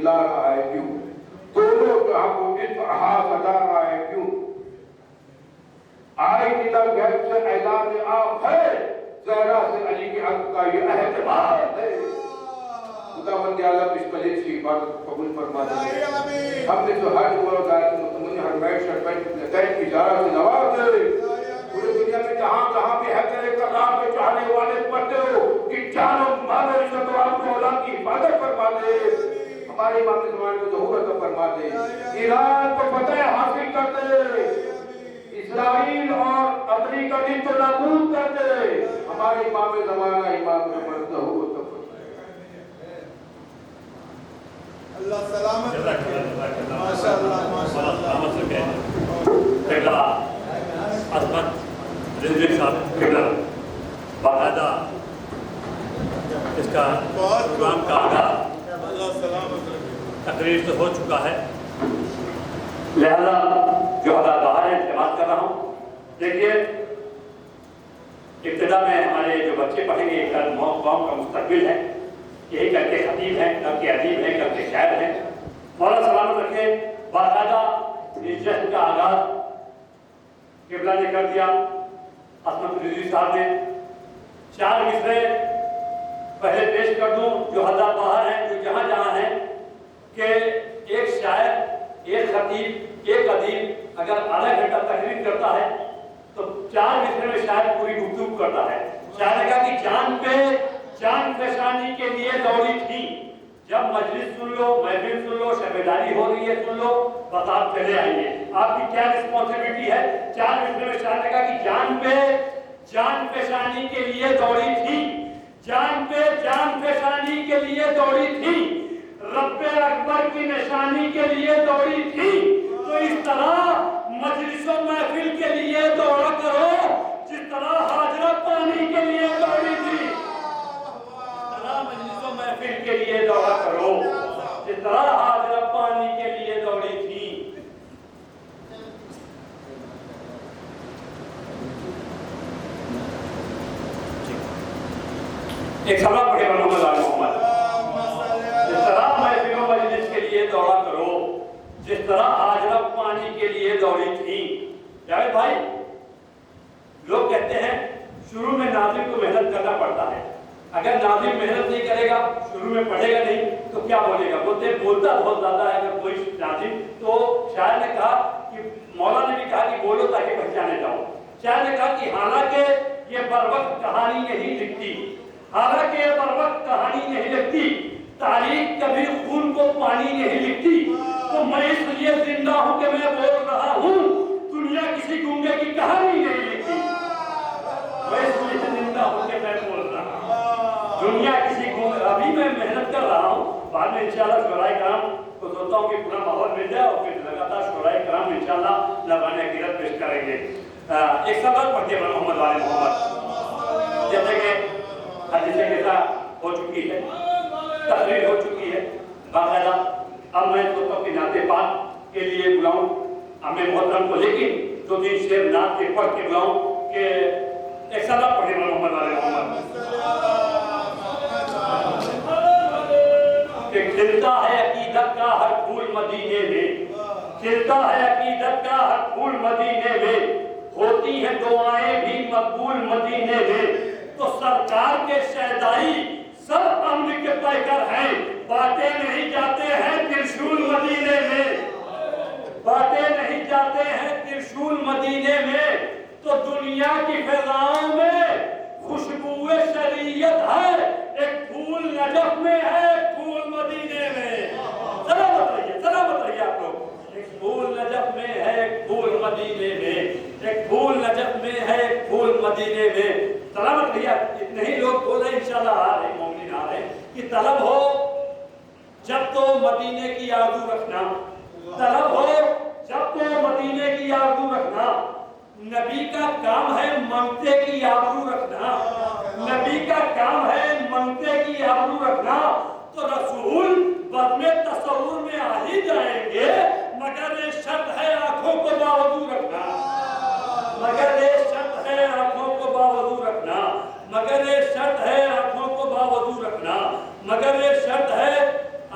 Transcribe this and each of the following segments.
चिल्ला रहा है क्यों, दोनों जहां को इस तरह सजा रहा है क्यों। आइंदा गैब से ऐलान आप है, ज़हरा से अली के हक का ये एहतमाम है। खुदावंद आलम इस कलीस की इबादत कबूल फरमा दे। हमने जो हज और मुतमनी हर मैशर नतैज की ज़ारा से नवाज दे। पूरी दुनिया में जहाँ जहाँ भी है तेरे कलाम के चाहने वाले पढ़ते हो कि जानो मानो इज्जत और आपको औलाद की हिफाजत फरमा दे। हमारे इमाम ज़माने को ज़हूर अता फरमा दे। ईरान को फतह हासिल कर दे। इस्राइल और अमेरिका दिन को नाबूद कर दे। हमारे इमाम ज़माना इमाम ज़मान ज़हूर अता फरमा दे। अल्लाह सलामत रखे। माशाअल्लाह माशाअल्लाह। किबला अज़मत रिज़वी साहब किबला बाकायदा इसका प्रोग्राम का आगाज़ तकरीर से हो चुका है, लिहाजा जो हालात बाहर है इस्तेमाल कर रहा हूँ। देखिए इब्तिदा में हमारे जो बच्चे पढ़ेंगे कल कौम का मुस्तकबिल है, यही कल के खतीब हैं, कल के अदीब हैं, कल के शायर हैं। मौला सलामत रखे। बाकायदा इस जश्न का आगाज़ किबला ने कर दिया। अज़मत रिज़वी साहब ने 4 मिसरे पहले पेश कर दूं जो हज़ार बाहर हैं, जो जहाँ जहाँ हैं, कि एक शायर, एक खतीब, एक अदीब अगर आधा घंटा तकरीर करता है तो 4 मिसरे में शायर पूरी गुफ्तगू करता है। शायर ने कहा कि जान फैशानी के लिए दौड़ी थी, जब मजलिस सुन लो, महफिल सुन लो, शबेदारी हो रही है सुन लो, बस आप चले आइए, आपकी क्या रिस्पॉन्सिबिलिटी है। 4 मिसरे में शायर ने कहा कि जान फैशानी के लिए दौड़ी थी, जान फैशानी के लिए दौड़ी थी, रब्बे अकबर की निशानी के लिए दौड़ी थी। तो इस तरह मजलिसों महफिल के लिए दौड़ा करो जिस तरह हाजरा पानी के लिए दौड़ी थी। इस तरह मजलिसों महफिल के लिए दौड़ा करो जिस तरह हाजरा पानी के लिए दौड़ी थी। एक सबक पढ़े मोहम्मद जिस तरह महफिलों मजलिस के लिए दौड़ा करो जिस तरह हाजरा पानी के लिए दौड़ी थी। जावेद भाई, लोग कहते हैं शुरू में नाज़िम को मेहनत करना पड़ता है, अगर नाज़िम मेहनत नहीं करेगा, शुरू में पढ़ेगा नहीं तो क्या बोलेगा। बोलता बहुत ज्यादा है अगर कोई नाज़िम। तो शायर ने कहा कि मौला ने भी कहा कि बोलो ताकि पहचाने जाओ। शायर ने कहा कि हालांकि ये बरवक्त कहानी नहीं लिखती, हालांकि ये बरवक्त कहानी नहीं लिखती, तारीख कभी खून को पानी नहीं लिखती, तो मैं इसलिए जिंदा हूं कि मैं बोल रहा हूं, दुनिया किसी गूंगे की कहानी नहीं लिखती। मैं इसलिए जिंदा हूं कि मैं बोल रहा हूं, दुनिया किसी गूंगे। अभी मैं मेहनत कर रहा हूं, बाद में इंशाल्लाह शुराए कराम को सोचता हूं कि पूरा माहौल मिल जाए और फिर लगातार शुराए कराम इंशाल्लाह नज़राने अकीदत पेश करेंगे। एक सबक पढ़ते मोहम्मद वाले मोहम्मद, जैसे कि हदीस किस्सा हो चुकी है, तकरीर हो चुकी है बाकायदा। अब मैं सोचता हूँ कि नाते पाक के लिए बुलाऊं हमें मोहतरम को, लेकिन 2-3 शेर नात के पढ़ के बुलाऊं कि एक सबक पढ़े मोहम्मद वाले मोहम्मद। खिलता है अकीदत का हर फूल मदीने में, खिलता है अकीदत का हर फूल मदीने में, होती हैं दुआएं भी मकबूल मदीने में। तो सरकार के शहदाई सब अम्न के पैकर हैं, बातें नहीं जाते हैं त्रिशूल मदीने में, बातें नहीं जाते हैं त्रिशूल मदीने में। तो दुनिया की फिजाओं में खुशबुए शरीयत है, एक फूल नजफ में है, एक फूल मदीने में। सलामत रहिए आप लोग। एक फूल नजफ में है, एक फूल मदीने में, एक फूल नजफ में है, एक फूल मदीने में। सलामत भैया, इतने ही लोग बोले इंशाल्लाह आ रहे मोमिन आ रहे कि तलब हो जब तो मदीने की आरज़ू रखना, तलब हो जब तो मदीने की आरज़ू रखना। नबी का काम है मंगते की आबरू रखना, नबी का काम है मंगते की आबरू रखना। तो रसूल बदमे तसव्वुर में आ ही जाएंगे, मगर ये शर्त है आंखों को बावजू रखना, मगर ये शर्त है आंखों को बावजू रखना, मगर ये शर्त है आंखों को बावजू रखना, मगर ये शर्त है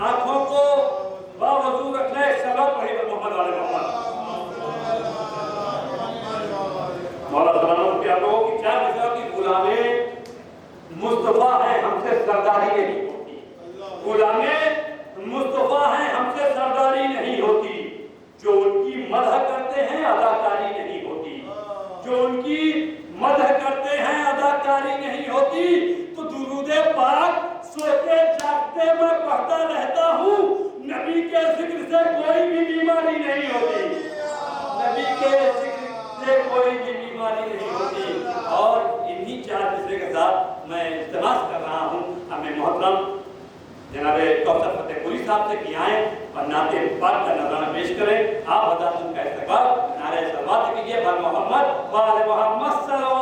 आंखों को के जिक्र से कोई भी बीमारी नहीं होती। और इन्हीं 4 मिसरे के साथ मैं इल्तिमास कर रहा हूँ हमें मोहतरम जनाब कौसर फतेहपुरी साहब से कि आए और नाते पाक का नजराना पेश करें। आप हज़रात उनका इस्तकबाल नारे सलवात कीजिए बर मोहम्मद व आले मोहम्मद सल्लल्लाहु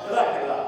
अलैहि वसल्लम।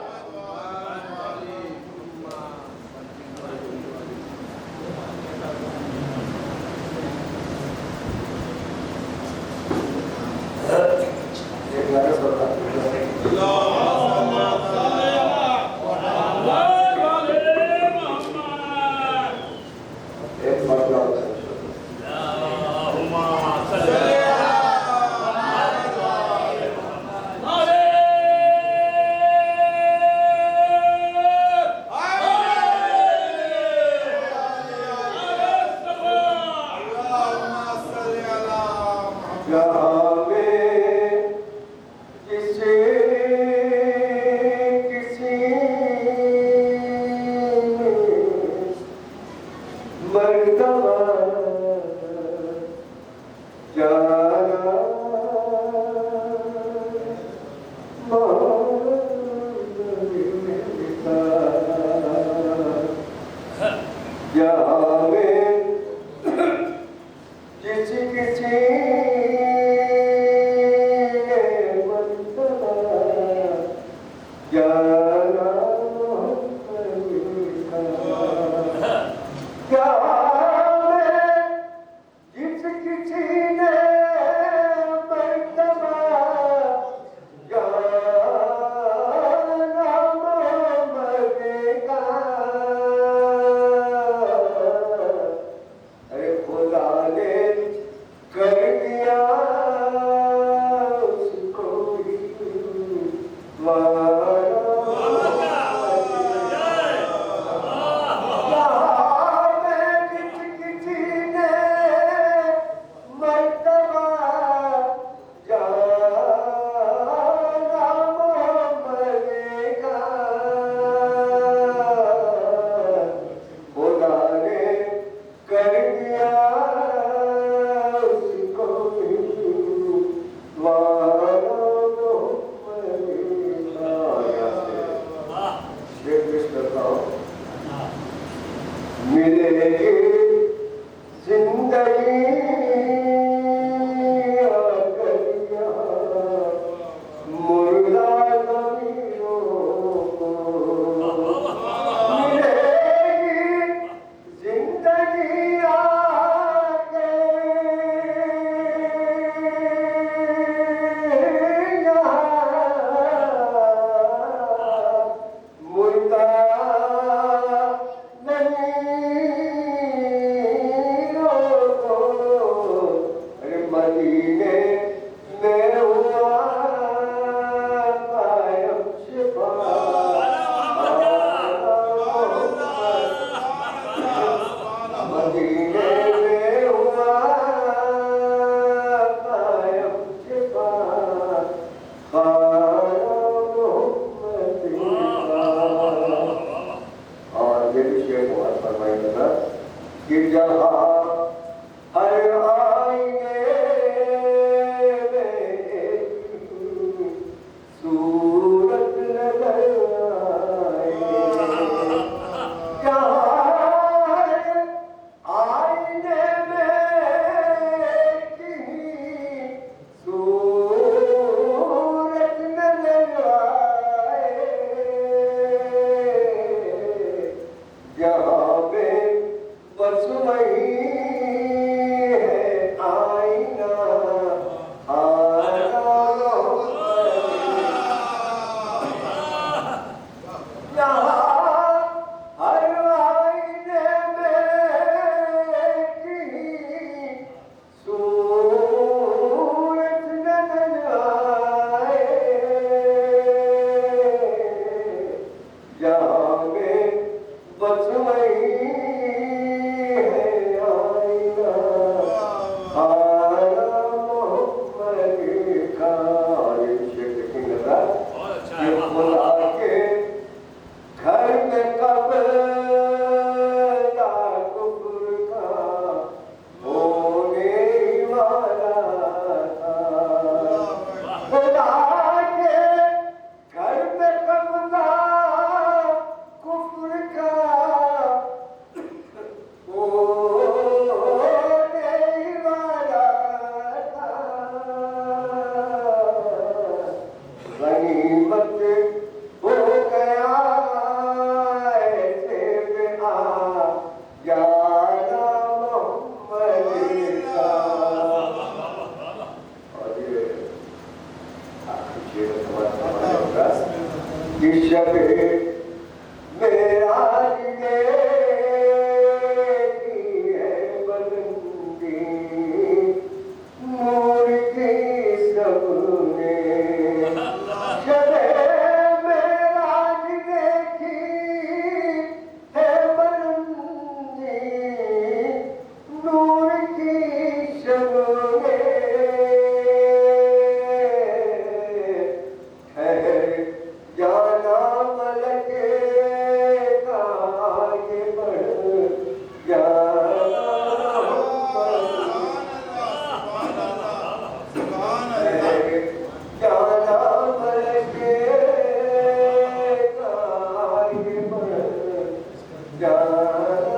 लड़का है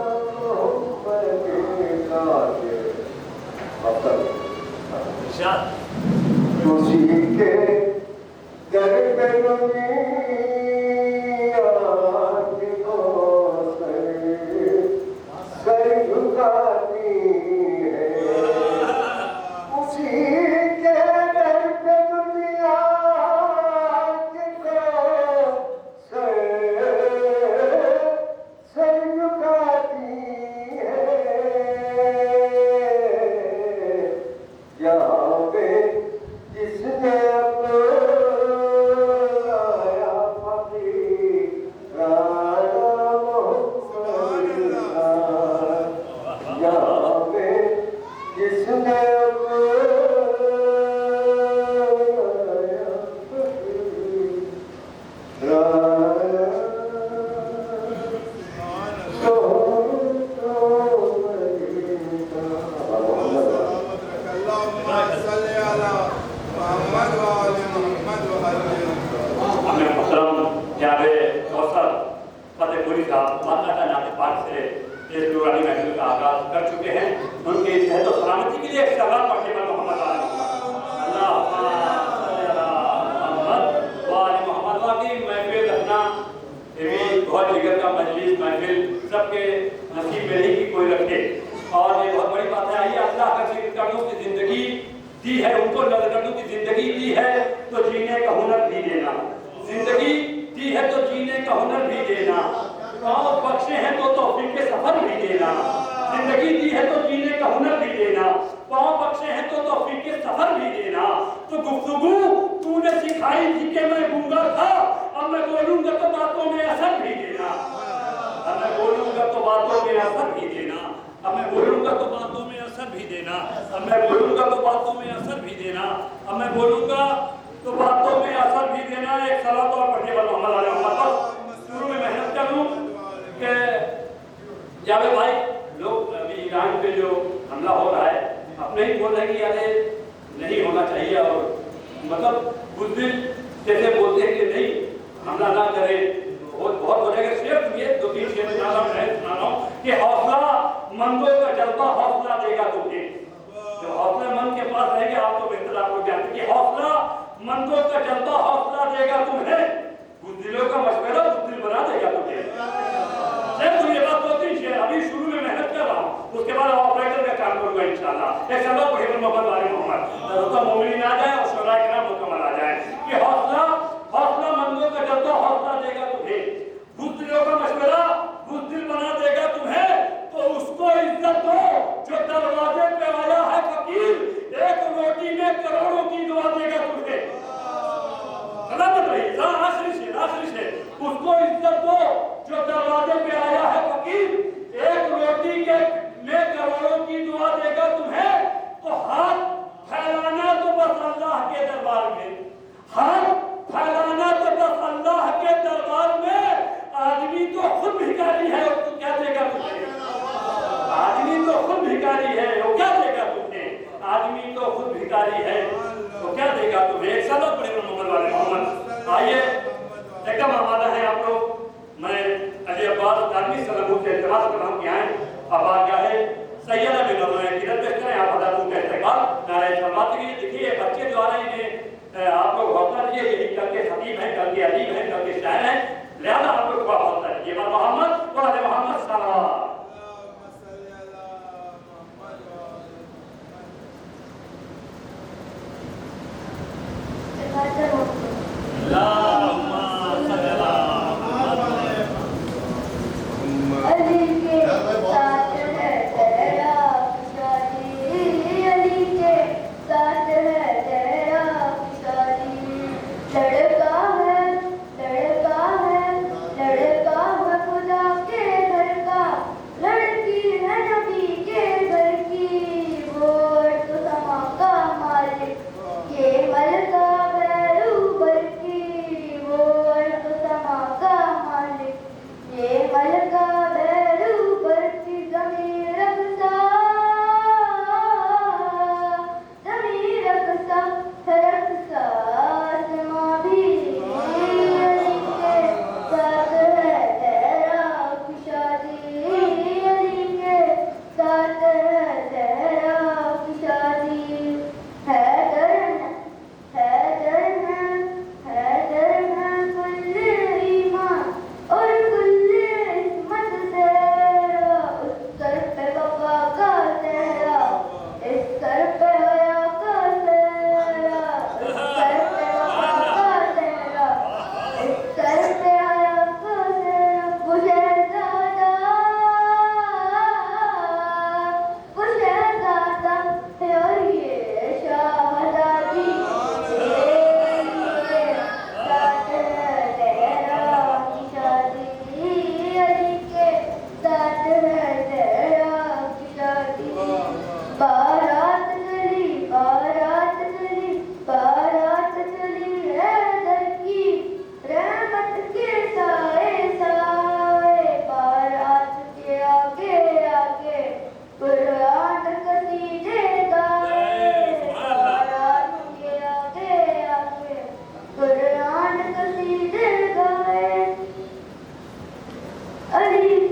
खुदा के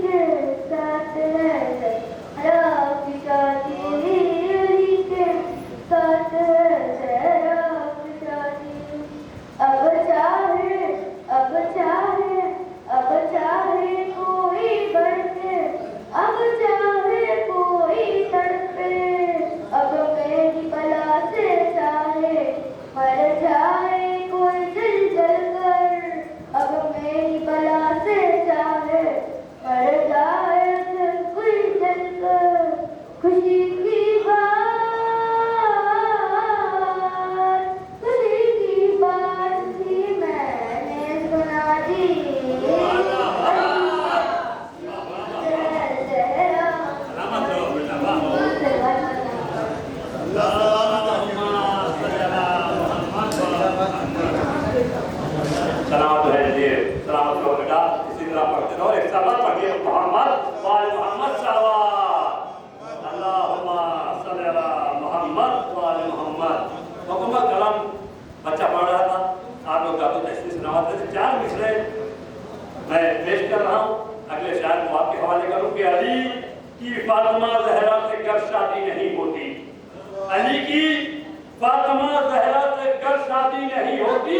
کے ساتھ ہے زہرا کی شادی علی کے ساتھ ہے زہرا کی شادی اب چاہے کوئی بڑھ کے اب چاہے کوئی تڑپے اب میری بلا سے چاہے مر جائے کوئی جل جل کر اب میری بلا سے چاہے مر جائے کوئی جل کر خوشی کی بات تھی میں نے سنا دی سلامت ہے جی سلامت ہو بیٹا اسی طرح پڑھتے رہو ایک سلام پڑھیے محمد وآل محمد صلوات اللہم صلی علی محمد وآل محمد مکمل کلام بچہ پڑھ رہا تھا آپ لوگ کا تو تشریح سناواتے تھے 4 مصرے میں پیش کر رہا ہوں اگلے شاعر کو آپ کے حوالے کروں کہ علی کی فاطمہ زہرا سے گر شادی نہیں ہوتی علی کی فاطمہ زہرا سے گر شادی نہیں ہوتی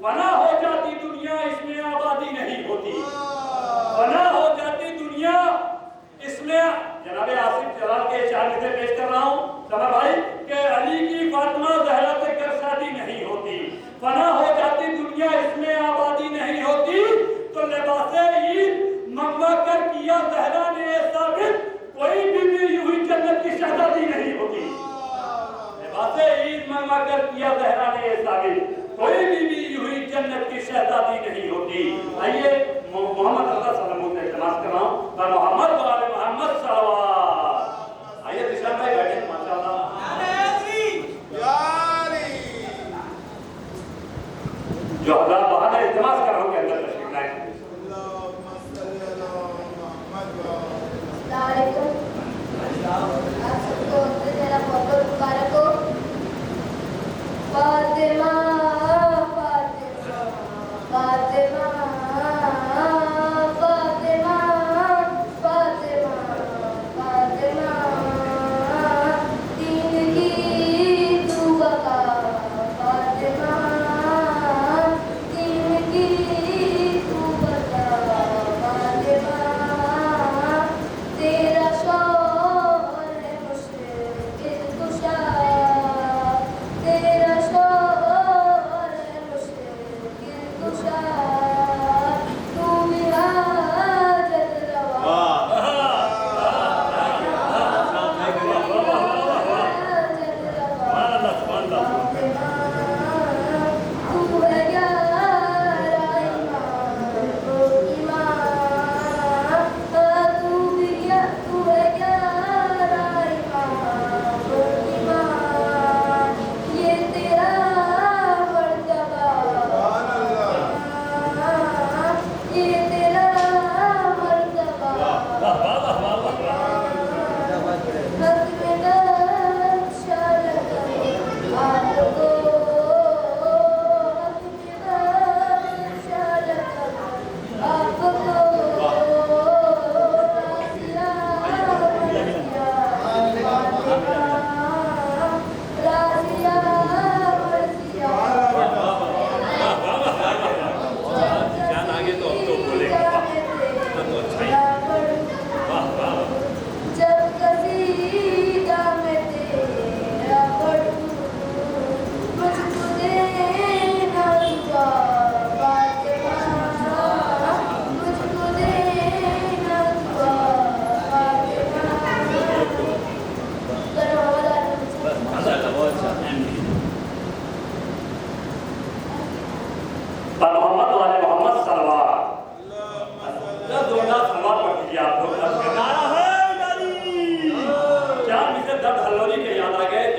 فنا ہو جاتی دنیا اس میں آبادی نہیں ہوتی فنا ہو جاتی دنیا اس میں جناب آصف جلال کے 4 مصرے پیش کر رہا ہوں سمجھ بھائی کہ علی کی فاطمہ زہرا سے گر شادی نہیں ہوتی فنا ہو جاتی دنیا اس میں آبادی نہیں ہوتی تو لباس عید منگوا کر کیا زہرا نے ثابت کوئی بھی یوں ہی جنت کی شہزادی نہیں ہوتی لباس عید منگوا کر کیا زہرا نے ثابت کوئی بھی یوں ہی جنت کی شہزادی نہیں ہوتی آئیے محمد صلی اللہ علیہ وسلم سے التماس کر رہا ہوں اور محمد وآل محمد صلوات آئیے دشان بھائی بیٹھے ماشاءاللہ جو حضرات باہر ہے التماس کر رہا ہوں کہ اندر تشریف لائیں السلام علیکم آپ سب کو میرا بہت بہت مبارک ہو فاطمہ فاطمہ فاطمہ فاطمہ فاطمہ دین کی تو بقا فاطمہ دین کی تو بقا فاطمہ تیرا شوہر ہے مشکل کشا تیرا شوہر ہے مشکل کشا تو بھی حاجت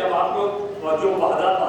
روا جو وحدت